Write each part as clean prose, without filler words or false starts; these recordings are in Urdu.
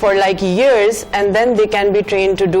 for like years and then they can be trained to do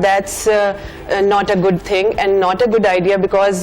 that's not a good thing and not a good idea because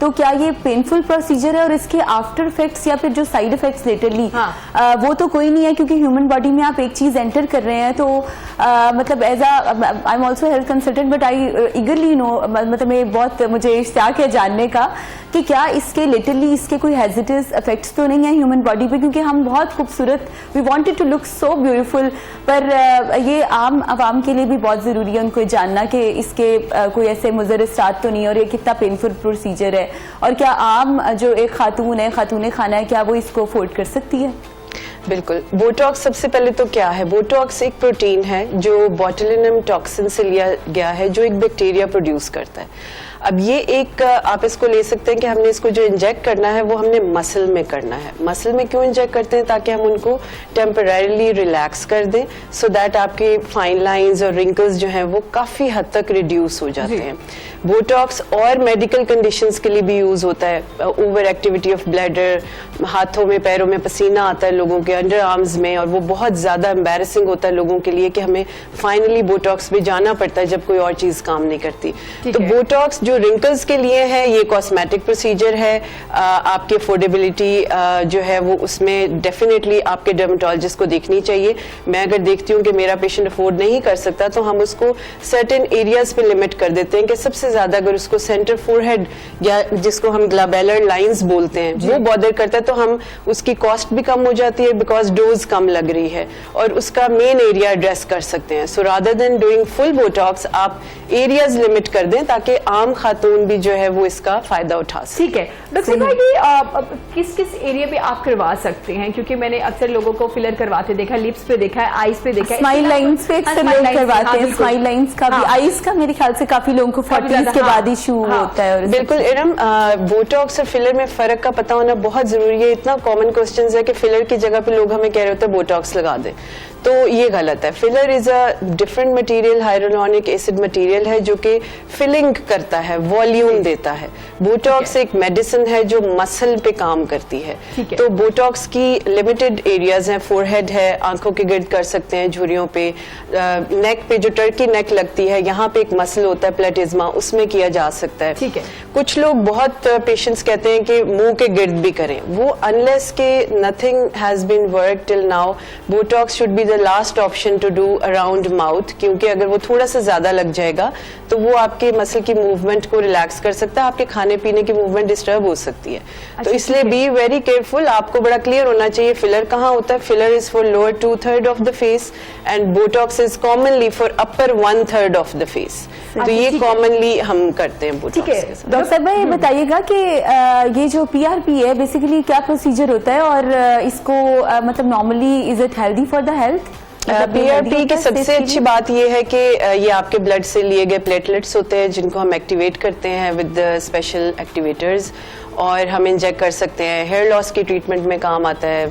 تو کیا یہ پینفل پروسیجر ہے اور اس کے آفٹر افیکٹس یا پھر جو سائڈ افیکٹس لیٹرلی وہ تو کوئی نہیں ہے, کیونکہ ہیومن باڈی میں آپ ایک چیز انٹر کر رہے ہیں, تو مطلب as I am also health consultant but I eagerly know, مطلب میں بہت مجھے اشتیاق ہے جاننے کا کہ کیا اس کے لیٹرلی اس کے کوئی ہیزیٹس افیکٹس تو نہیں ہیں ہیومن باڈی پہ, کیونکہ ہم بہت خوبصورت, we wanted to look so beautiful, پر یہ عام عوام کے لیے بھی بہت ضروری ہے ان کو جاننا کہ اس کے کوئی ایسے مضر اثرات تو نہیں اور یہ کتنا پینفل پروسیجر ہے, اور کیا عام جو ایک خاتون ہے, خاتون خانہ ہے, کیا وہ اس کو افورڈ کر سکتی ہے؟ بالکل. بوٹاکس سب سے پہلے تو کیا ہے؟ بوٹاکس ایک پروٹین ہے جو بوٹولینم ٹاکسن سے لیا گیا ہے, جو ایک بیکٹیریا پروڈیوس کرتا ہے. اب یہ ایک آپ اس کو لے سکتے ہیں کہ ہم نے اس کو جو انجیکٹ کرنا ہے وہ ہم نے مسل میں کرنا ہے. مسل میں کیوں انجیکٹ کرتے ہیں؟ تاکہ ہم ان کو ٹیمپرریلی ریلیکس کر دیں, سو دیٹ آپ کے فائن لائنز اور رنکلز جو ہیں وہ کافی حد تک ریڈیوس ہو جاتے ہیں. بوٹاکس اور میڈیکل کنڈیشنز کے لیے بھی یوز ہوتا ہے. اوور ایکٹیویٹی آف بلیڈر, ہاتھوں میں پیروں میں پسینہ آتا ہے لوگوں کے, انڈر آرمز میں, اور وہ بہت زیادہ امبیرسنگ ہوتا ہے لوگوں کے لیے کہ ہمیں فائنلی بوٹاکس پہ جانا پڑتا ہے جب کوئی اور چیز کام نہیں کرتی. تو بوٹاکس جو رنکلز کے لیے ہے یہ کاسمیٹک پروسیجر ہے. آپ کی افورڈیبلٹی جو ہے وہ اس میں ڈیفینیٹلی آپ کے ڈرمیٹولوجسٹ کو دیکھنی چاہیے. میں اگر دیکھتی ہوں کہ میرا پیشنٹ افورڈ نہیں کر سکتا تو ہم اس کو سرٹن ایریاز پہ لمٹ کر دیتے ہیں کہ سب سے زیادہ اگر اس کو سینٹر فور ہیڈ یا جس کو ہم گلابیلر لائنز بولتے ہیں وہ بادر کرتا ہے تو ہم اس کی کاسٹ بھی کم ہو جاتی ہے بیکاز ڈوز کم لگ رہی ہے, اور اس کا مین ایریا ایڈریس کر سکتے ہیں. سو رادر دین ڈوئنگ فل بوٹاکس آپ ایریاز لمٹ کر دیں تاکہ عام خاتون بھی جو ہے وہ اس کا فائدہ اٹھا سکے. ٹھیک ہے ڈاکٹر صاحب, یہ کس کس ایریا پہ آپ کروا سکتے ہیں؟ کیونکہ میں نے اکثر لوگوں کو فلر کرواتے دیکھا, لپس پہ دیکھا ہے, آئیز پہ دیکھا ہے, اسمائل لائنز پہ اکثر لوگ کرواتے ہیں. اسمائل لائنز کا بھی, آئیز کا میرے خیال سے کافی لوگوں کو 40 کے بعد ایشو ہوتا ہے. بالکل ارم, بوٹاکس اور فلر میں فرق کا پتہ ہونا بہت ضروری ہے. اتنا کامن کوسچنز ہے کہ فلر کی جگہ پہ لوگ ہمیں کہہ رہے ہوتے ہیں بوٹاکس لگا دیں, تو یہ غلط ہے. Filler is a different material, hyaluronic acid material ہے جو کہ فلنگ کرتا ہے, والیوم دیتا ہے. بوٹاکس ایک میڈیسن ہے جو مسل پہ کام کرتی ہے. تو بوٹاکس کی لمیٹڈ ایریاز ہیں, فور ہیڈ ہے, آنکھوں کے گرد کر سکتے ہیں, جھریوں پہ, نیک پہ جو ٹرکی نیک لگتی ہے یہاں پہ ایک مسل ہوتا ہے پلیٹزما, اس میں کیا جا سکتا ہے. کچھ لوگ بہت پیشنٹس کہتے ہیں کہ منہ کے گرد بھی کریں, وہ انلیس کہ nothing has been work till now, Botox should be the last option to do around mouth, کیونکہ اگر وہ تھوڑا سا زیادہ لگ جائے گا تو وہ آپ کے مسل کی موومنٹ کو ریلیکس کر سکتا ہے, آپ کے کھانے پینے کی موومنٹ ڈسٹرب ہو سکتی ہے. تو اس لیے بی ویری کیئرفل, آپ کو بڑا کلیئر ہونا چاہیے فلر کہاں ہوتا ہے. Filler is for lower 2/3 of the face and Botox is commonly for upper 1/3 of the face. تو یہ کامنلی ہم کرتے ہیں بوٹاکس. ڈاکٹر صاحب یہ بتائیے گا کہ یہ جو PRP ہے بیسیکلی کیا پروسیجر ہوتا ہے, اور اس کو مطلب normally is it healthy for the health? PRP کی سب سے اچھی بات یہ ہے کہ یہ آپ کے بلڈ سے لیے گئے پلیٹلیٹس ہوتے ہیں جن کو ہم ایکٹیویٹ کرتے ہیں ود اسپیشل ایکٹیویٹرز, اور ہم انجیکٹ کر سکتے ہیں. ہیئر لاس کی ٹریٹمنٹ میں کام آتا ہے,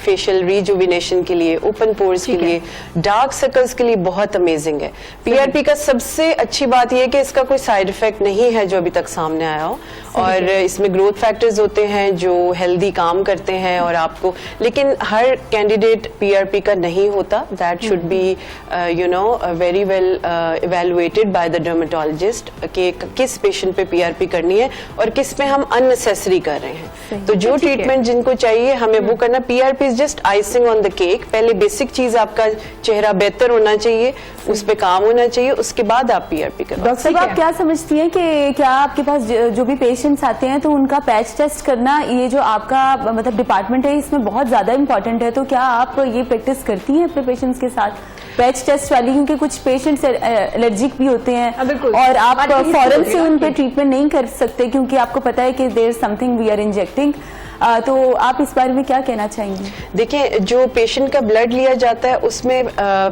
فیشیل ریجوینیشن کے لیے, اوپن پورز کے لیے, ڈارک سرکلز کے لیے بہت امیزنگ ہے. PRP کا سب سے اچھی بات یہ ہے کہ اس کا کوئی سائڈ افیکٹ نہیں ہے جو ابھی تک سامنے آیا ہو, اور اس میں گروتھ فیکٹرز ہوتے ہیں جو ہیلدی کام کرتے ہیں اور آپ کو, لیکن ہر کینڈیڈیٹ PRP کا نہیں ہوتا. That should be very well evaluated by the dermatologist کہ کس پیشنٹ پہ PRP کرنی ہے اور کس پہ ہم unnecessary کر رہے ہیں. تو جو ٹریٹمنٹ جن کو چاہیے ہمیں وہ کرنا. PRP is just icing on the cake. پہلے بیسک چیز آپ کا چہرہ بہتر ہونا چاہیے, اس پہ کام ہونا چاہیے, اس کے بعد آپ PRP کریں. ڈاکٹر صاحب آپ کیا سمجھتی ہیں کہ کیا آپ کے پاس جو بھی پیشنٹس آتے ہیں تو ان کا پیچ ٹیسٹ کرنا, یہ جو آپ کا مطلب ڈپارٹمنٹ ہے اس میں بہت زیادہ امپورٹنٹ ہے, تو کیا آپ یہ پریکٹس کرتی ہیں اپنے پیشنٹس کے ساتھ پیچ ٹیسٹ والی, کیونکہ کچھ پیشنٹس الرجک بھی ہوتے ہیں اور آپ فوراً سے ان پہ ٹریٹمنٹ نہیں کر سکتے کیونکہ آپ کو پتا ہے کہ دیر از سم تھنگ وی آر انجیکٹنگ, تو آپ اس بارے میں کیا کہنا چاہیں گے؟ دیکھیں, جو پیشنٹ کا بلڈ لیا جاتا ہے اس میں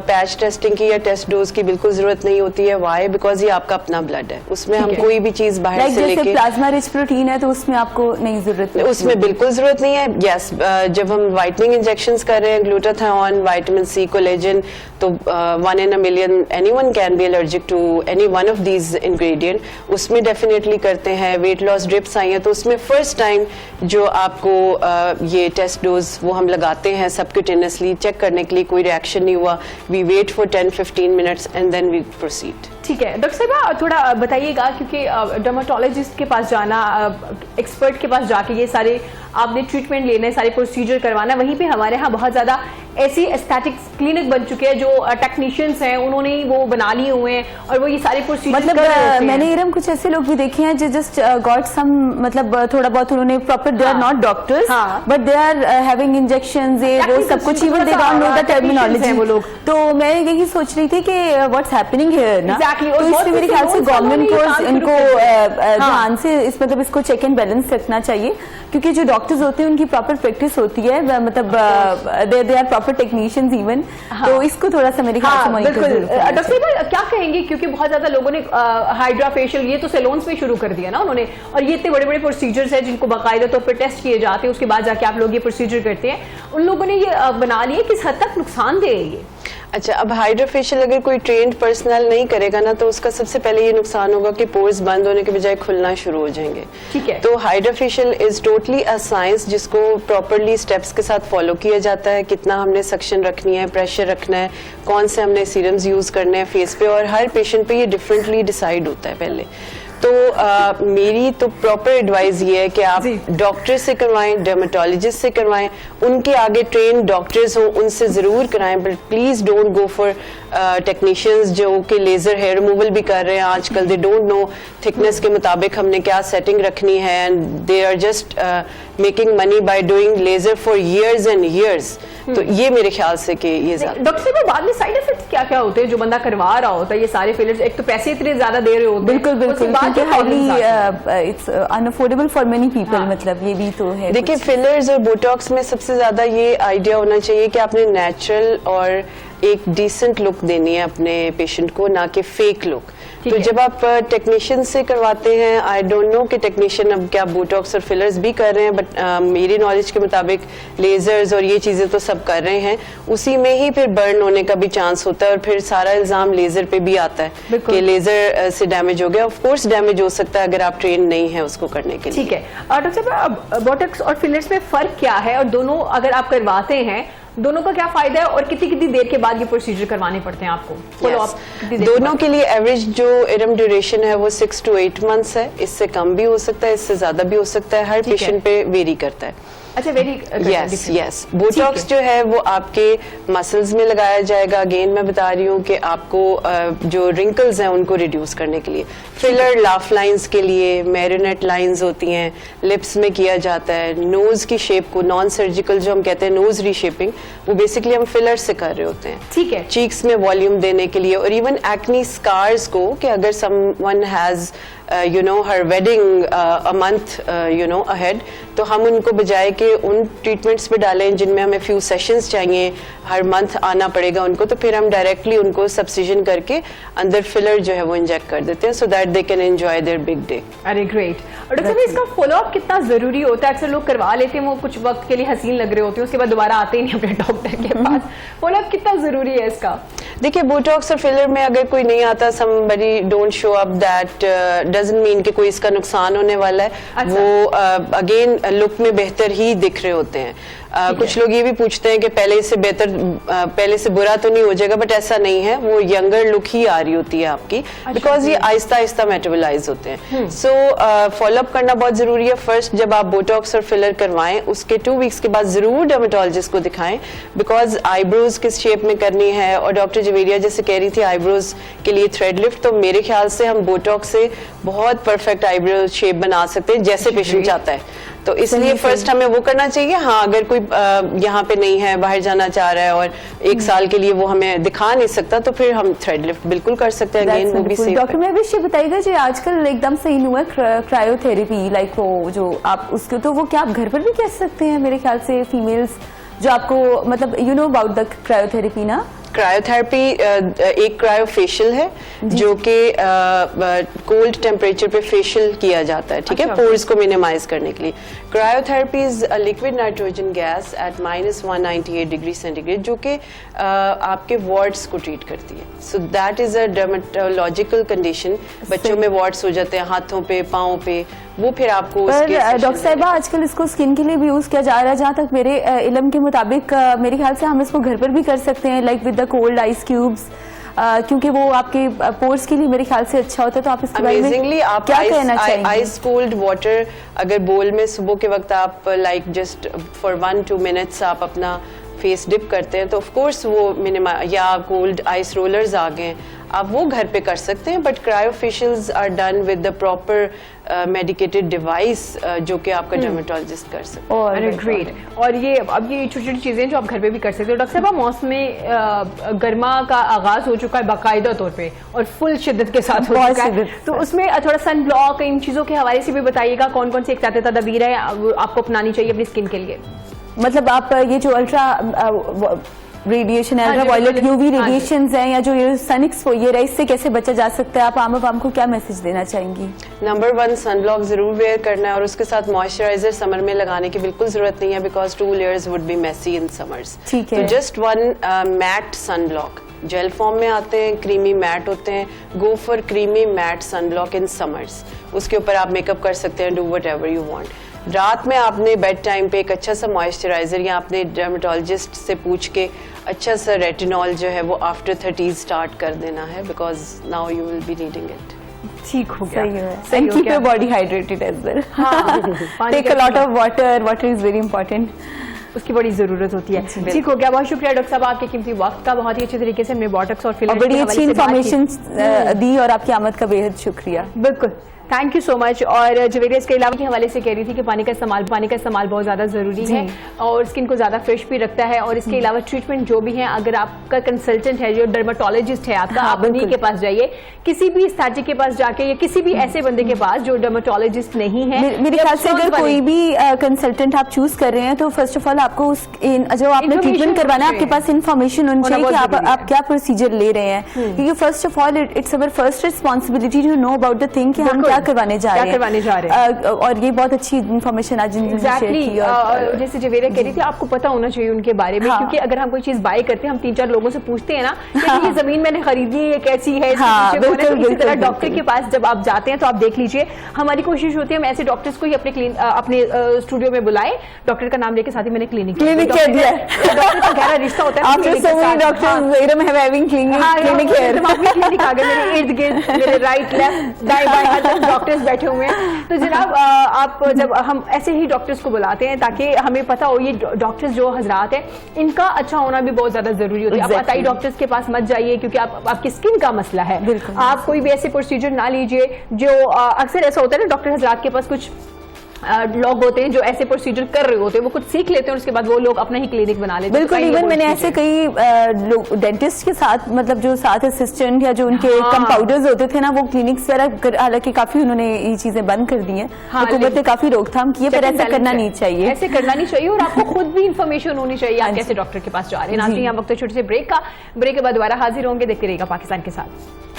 پیچ ٹیسٹنگ کی یا ٹیسٹ ڈوز کی بالکل ضرورت نہیں ہوتی ہے. وائی؟ بیکاز یہ آپ کا اپنا بلڈ ہے, اس میں ہم کوئی بھی چیز باہر سے لے کے, پلازما رچ پروٹین ہے تو اس میں آپ کو نہیں ضرورت, اس میں بالکل ضرورت نہیں ہے. یس, جب ہم وائٹننگ انجیکشنز کر رہے ہیں, گلوٹاتھیون, وائٹامن C, کولیجن, تو 1 in a million anyone can be allergic to any one of these ingredient, اس میں ڈیفینیٹلی کرتے ہیں. ویٹ لاس ڈرپس آئی ہیں تو اس میں فرسٹ ٹائم جو آپ کو یہ ٹیسٹ ڈوز وہ ہم لگاتے ہیں سبکیوٹینسلی چیک کرنے کے لیے کوئی ریئیکشن نہیں ہوا. We wait for 10-15 minutes and then we proceed. ٹھیک ہے ڈاکٹر صاحبہ تھوڑا بتائیے گا کیونکہ ڈرماٹولوجسٹ کے پاس جانا, ایکسپرٹ کے پاس جا کے یہ سارے آپ نے ٹریٹمنٹ لینا ہے, سارے پروسیجر کروانا, وہیں پہ ہمارے ہاں بہت زیادہ ایسی اسٹیٹکس کلینک بن چکے ہیں جو ٹیکنیشینس ہیں انہوں نے وہ بنا لیے ہوئے ہیں اور وہ یہ سارے پروسیجر مطلب میں نے ارم کچھ ایسے لوگ بھی دیکھے ہیں جو جسٹ گاٹ سم مطلب تھوڑا بہت انہوں نے proper they are not doctors but they are having injections وہ سب کچھ even they don't know the terminology وہ لوگ. تو میں یہی سوچ رہی تھی کہ واٹس ہیپننگ ہیئر نا, تو اس میں میرے خیال سے گورنمنٹ کو ان کو دھیان سے اس مطلب اس کو چیک اینڈ بیلنس رکھنا چاہیے کیونکہ جو ڈاکٹرز ہوتے ہیں ان کی پراپر پریکٹس ہوتی ہے, مطلب they are proper technicians even, تو اس کو تھوڑا سا میرے خیال سے مانیٹر ضرور کرنا چاہیے. ڈاکٹر صاحب کیا کہیں گے کیونکہ بہت زیادہ لوگوں نے ہائیڈرا فیشیل یہ تو سیلونس میں شروع کر دیا نا انہوں نے, اور یہ اتنے بڑے بڑے پروسیجرز ہیں جن کو باقاعدہ طور پر ٹیسٹ کیے جاتے ہیں, اس کے بعد جا کے آپ لوگ یہ پروسیجر کرتے ہیں, ان لوگوں نے یہ بنا لیا کس حد تک نقصان دہ ہے یہ. اچھا, اب ہائیڈرا فیشیل اگر کوئی ٹرینڈ پرسنل نہیں کرے گا نا تو اس کا سب سے پہلے یہ نقصان ہوگا کہ پورز بند ہونے کے بجائے کھلنا شروع ہو جائیں گے. ٹھیک ہے, تو hydra facial is totally a science جس کو پراپرلی اسٹیپس کے ساتھ فالو کیا جاتا ہے, کتنا ہم نے سکشن رکھنی ہے, پریشر رکھنا ہے, کون سے ہم نے سیرمز یوز کرنے ہیں فیس پہ, اور ہر پیشنٹ پہ یہ ڈفرینٹلی ڈیسائیڈ ہوتا ہے پہلے. تو میری تو پراپر ایڈوائز یہ ہے کہ آپ ڈاکٹر سے کروائیں, ڈرمیٹولوجسٹ سے کروائیں, ان کے آگے ٹرین ڈاکٹرز ہوں ان سے ضرور کرائیں, but please don't go for technicians جو کہ لیزر ہیئر ریموول بھی کر رہے ہیں آج کل. دے ڈونٹ نو تھکنیس کے مطابق ہم نے کیا سیٹنگ رکھنی ہے, and they are just making money by doing laser for years and years. تو یہ میرے خیال سے کہ یہ ڈاکٹر صاحب بعد میں سائڈ افیکٹس کیا کیا ہوتے ہیں جو بندہ کروا رہا ہوتا ہے یہ سارے فیلرز, ایک تو پیسے اتنے زیادہ دے رہے ہوتے ہیں, بالکل بالکل highly it's unaffordable for many people, مطلب یہ بھی تو ہے. دیکھیے فلرز اور بوٹاکس میں سب سے زیادہ یہ آئیڈیا ہونا چاہیے کہ آپ نے نیچرل اور ایک ڈیسنٹ لک دینی ہے اپنے پیشنٹ کو, نہ کہ فیک لک. تو جب آپ ٹیکنیشین سے کرواتے ہیں, آئی ڈونٹ نو کہ ٹیکنیشین اب کیا بوٹاکس اور فلرز بھی کر رہے ہیں, بٹ میری نالج کے مطابق لیزرز اور یہ چیزیں تو سب کر رہے ہیں, اسی میں ہی پھر برن ہونے کا بھی چانس ہوتا ہے, اور پھر سارا الزام لیزر پہ بھی آتا ہے کہ لیزر سے ڈیمیج ہو گیا. آف کورس ڈیمیج ہو سکتا ہے اگر آپ ٹرین نہیں ہیں اس کو کرنے کے لیے. ٹھیک ہے, ڈاکٹر صاحب بوٹاکس اور فلرز میں فرق کیا ہے, اور دونوں اگر آپ کرواتے ہیں دونوں کا کیا فائدہ ہے, اور کتنی دیر کے بعد یہ پروسیجر کروانے پڑتے ہیں آپ کو؟ دونوں کے لیے ایوریج جو ارم ڈیوریشن ہے وہ 6 to 8 months ہے, اس سے کم بھی ہو سکتا ہے, اس سے زیادہ بھی ہو سکتا ہے, ہر پیشنٹ پہ ویری کرتا ہے. اچھا, یس بوٹاکس جو ہے وہ آپ کے مسلز میں لگایا جائے گا. اگین میں بتا رہی ہوں کہ آپ کو جو رنکلز ہیں ان کو ریڈیوس کرنے کے لیے. فلر لاف لائنز کے لیے, میرینیٹ لائنز ہوتی ہیں, لپس میں کیا جاتا ہے. نوز کی شیپ کو نان سرجیکل جو ہم کہتے ہیں نوز ری شیپنگ, وہ بیسکلی ہم فلر سے کر رہے ہوتے ہیں. ٹھیک ہے, چیکس میں والیوم دینے کے لیے, اور ایون ایکنی اسکارز کو, کہ اگر some one has her wedding a month ahead, تو ہم ان کو بجائے کہ ان ٹریٹمنٹس پہ ڈالیں جن میں ہمیں فیو سیشنز چاہیے, ہر منتھ آنا پڑے گا ان کو, تو پھر ہم ڈائریکٹلی ان کو سبسیجن کر کے اندر فلر جو ہے وہ انجیکٹ کر دیتے ہیں, so that they can enjoy their big day. ارے گریٹ. اور ڈاکٹر صاحب اس کا فالو اپ کتنا ضروری ہوتا ہے؟ اکثر لوگ کروا لیتے ہیں, وہ کچھ وقت کے لیے حسین لگ رہے ہوتے ہیں, اس کے بعد دوبارہ آتے ہی نہیں اپنے ڈاکٹر کے پاس. فالو اپ کتنا ضروری ہے اس کا؟ دیکھیے بوٹاکس اور فلر میں اگر کوئی نہیں آتا, somebody don't show up, that doesn't mean کہ کوئی اس کا نقصان ہونے والا ہے. وہ اگین لک میں بہتر ہی دکھ رہے ہوتے ہیں. کچھ لوگ یہ بھی پوچھتے ہیں کہ پہلے سے برا تو نہیں ہو جائے گا, بٹ ایسا نہیں ہے, وہ ینگر لک ہی آ رہی ہوتی ہے آپ کی, بیکاز یہ آہستہ آہستہ میٹابلائز ہوتے ہیں. سو فالو اپ کرنا بہت ضروری ہے. فرسٹ جب آپ بوٹاکس اور فلر کروائیں اس کے 2 weeks کے بعد ضرور ڈرمیٹولوجسٹ کو دکھائیں, بیکاز آئی بروز کس شیپ میں کرنی ہے. اور ڈاکٹر جویریہ جیسے کہہ رہی تھی آئی بروز کے لیے تھریڈ لفٹ, تو میرے خیال سے ہم بوٹاکس سے بہت پرفیکٹ آئی برو شیپ بنا سکتے ہیں جیسے پیشنٹ چاہتا ہے. تو اس لیے فرسٹ ہمیں وہ کرنا چاہیے. ہاں اگر کوئی یہاں پہ نہیں ہے, باہر جانا چاہ رہا ہے اور 1 سال کے لیے وہ ہمیں دکھا نہیں سکتا, تو پھر ہم تھریڈ لفٹ بالکل کر سکتے ہیں. اگین وہ بھی سیف ہے. ڈاکٹر میں یہ بتائیے گا جو آج کل ایک دم صحیح ہوا ہے کرائیو تھراپی, لائک وہ جو آپ اس کو, تو وہ کیا آپ گھر پر بھی کر سکتے ہیں میرے خیال سے فیمیلز جو آپ کو مطلب you know about the cryo therapy نا؟ کرائیو تھراپی ایک کرائیو فیشل ہے جو کہ کولڈ ٹیمپریچر پہ فیشل کیا جاتا ہے, ٹھیک ہے, پورز کو مینیمائز کرنے کے لیے. Cryo therapy is liquid nitrogen gas at -198°C, جو کہ آپ کے وارڈس کو ٹریٹ کرتی ہے. So that is a dermatological condition. بچوں میں وارڈس ہو جاتے ہیں ہاتھوں پہ, پاؤں پہ, وہ پھر آپ کو. ڈاکٹر صاحبہ آج کل اس کو اسکن کے لیے بھی یوز کیا جا رہا ہے, جہاں تک میرے علم کے مطابق میرے خیال سے ہم اس کو گھر پر بھی کر سکتے ہیں, like with the cold ice cubes. کیونکہ وہ آپ کے پورس کے لیے میرے خیال سے اچھا ہوتا ہے, تو آپ اس کے بارے میں آپ کیا کہنا چاہیں گے؟ آئس کولڈ واٹر اگر بول میں صبح کے وقت آپ لائک جسٹ فار 1-2 منٹس آپ اپنا فیس ڈپ کرتے ہیں تو آف کورس وہ یا کولڈ آئس رولرز آ گئے, آپ وہ گھر پہ کر سکتے ہیں, but cryo facials are done with the proper medicated device جو کہ آپ کا ڈرمیٹولوجسٹ کر سکتے ہیں. گریٹ. اور یہ اب یہ چھوٹی چھوٹی چیزیں جو آپ گھر پہ بھی کر سکتے ہو. ڈاکٹر صاحب موسم گرما کا آغاز ہو چکا ہے باقاعدہ طور پہ اور فل شدت کے ساتھ ہو چکا ہے, تو اس میں تھوڑا سن بلاک ان چیزوں کے حوالے سے بھی بتائیے گا کون کون سی احتیاطی تدابیر ہے آپ کو اپنانی چاہیے اپنی اسکن کے لیے. مطلب آپ یہ جو الٹرا ریڈیشن ہے, ultra violet U V radiations ہیں, یا جو یہ سن ایکسپوجر ہے, اس سے کیسے بچا جا سکتا ہے؟ آپ عام عوام کو کیا میسج دینا چاہیں گی؟ نمبر 1 سن بلاک ضرور ویئر کرنا ہے, اور اس کے ساتھ موئسچرائزر سمر میں لگانے کی بالکل ضرورت نہیں ہے, because 2 layers would be messy in summers. ٹھیک ہے. تو just 1 matte sunblock, gel form میں آتے ہیں, کریمی میٹ ہوتے ہیں, go for creamy matte sunblock in summers. اس کے اوپر آپ میک اپ کر سکتے ہیں, do whatever you want. رات میں آپ نے بیڈ ٹائم پہ ایک اچھا سا موئسچرائزر یا اپنے ڈرمیٹولوجسٹ سے پوچھ کے اچھا سا ریٹینول جو ہے وہ آفٹر 30 اسٹارٹ کر دینا ہے, because now you will be needing it. ٹھیک ہو گیا. And keep your body hydrated as well. Take a lot of water. Water is very important. اس کی بڑی ضرورت ہوتی ہے. ٹھیک ہو گیا. بہت شکریہ ڈاکٹر صاحب آپ کے قیمتی وقت کا, بہت ہی اچھے طریقے سے ہمیں بوٹکس اور فلر بڑی اچھی انفارمیشن دی, اور آپ کی آمد کا بے حد شکریہ. بالکل, تھینک یو سو مچ. اور جویریہ اس کے علاوہ کے حوالے سے کہہ رہی تھی کہ پانی کا استعمال بہت زیادہ ضروری ہے اور اسکن کو زیادہ فریش بھی رکھتا ہے. اور اس کے علاوہ ٹریٹمنٹ جو بھی ہے, اگر آپ کا کنسلٹنٹ ہے جو ڈرماٹولوجسٹ ہے آپ کا, آپ انہیں کے پاس جائیے. کسی بھی اسٹیٹک کے پاس جا کے یا کسی بھی ایسے بندے کے پاس جو ڈرماٹولوجسٹ نہیں ہے, میرے خیال سے اگر کوئی بھی کنسلٹنٹ آپ چوز کر رہے ہیں تو فرسٹ آف آل آپ کو جو آپ نے ٹریٹمنٹ کروانا ہے آپ کے پاس انفارمیشن ہونی چاہیے کہ آپ کیا پروسیجر لے رہے ہیں, کیونکہ first of all it's over first responsibility to know about the thing کہ ہم کیا کروانے جا رہے ہیں. اور یہ بہت اچھی انفارمیشن آج جیسے جویریہ کہہ رہی تھی, آپ کو پتا ہونا چاہیے ان کے بارے میں, کیونکہ اگر ہم کوئی چیز بائی کرتے ہیں ہم 3-4 لوگوں سے پوچھتے ہیں نا کہ یہ زمین میں نے خریدی ہے, یہ کیسی ہے, اسی طرح ڈاکٹر کے پاس جب آپ جاتے ہیں تو آپ دیکھ لیجیے. ہماری کوشش ہوتی ہے ہم ایسے ڈاکٹرس کو ہی اپنے اسٹوڈیو میں بلائیں, ڈاکٹر کا نام لے کے ساتھ ہی میں نے کلینک کہہ دیا, ڈاکٹر کا گہرا رشتہ ہوتا ہے. کلینک آ گئے میرے ارد گرد, میرے رائٹ لیفٹ دائیں بائیں ڈاکٹرس بیٹھے ہوئے ہیں. تو جناب آپ جب ہم ایسے ہی ڈاکٹرس کو بلاتے ہیں تاکہ ہمیں پتا ہو یہ ڈاکٹرس جو حضرات ہیں ان کا اچھا ہونا بھی بہت زیادہ ضروری ہوتا ہے. آپ عطائی ڈاکٹرس کے پاس مت جائیے کیونکہ آپ کی اسکن کا مسئلہ ہے. آپ کوئی بھی ایسے پروسیجر نہ لیجیے جو اکثر ایسا ہوتا ہے نا, ڈاکٹر حضرات کے پاس کچھ لوگ ہوتے ہیں جو ایسے پروسیجر کر رہے ہوتے ہیں, وہ کچھ سیکھ لیتے ہیں اور اس کے بعد وہ لوگ اپنا ہی کلینک بنا لیتے ہیں. بالکل, ایون میں نے ایسے کئی ڈینٹسٹ کے ساتھ, مطلب جو ساتھ اسسٹنٹ یا جو ان کے کمپاؤنڈرز ہوتے تھے نا, وہ کلینکس وغیرہ, حالانکہ کافی انہوں نے یہ چیزیں بند کر دی ہیں, حکومت نے کافی روک تھام کی ہے, پر ایسا کرنا نہیں چاہیے, ایسے کرنا نہیں چاہیے. اور آپ کو خود بھی انفارمیشن ہونی چاہیے آپ کیسے ڈاکٹر کے پاس جا رہے ہیں. ناظرین, ہم وقت چھوٹے سے بریک کے بعد دوبارہ حاضر ہوں گے. دیکھتے رہیے گا پاکستان کے ساتھ.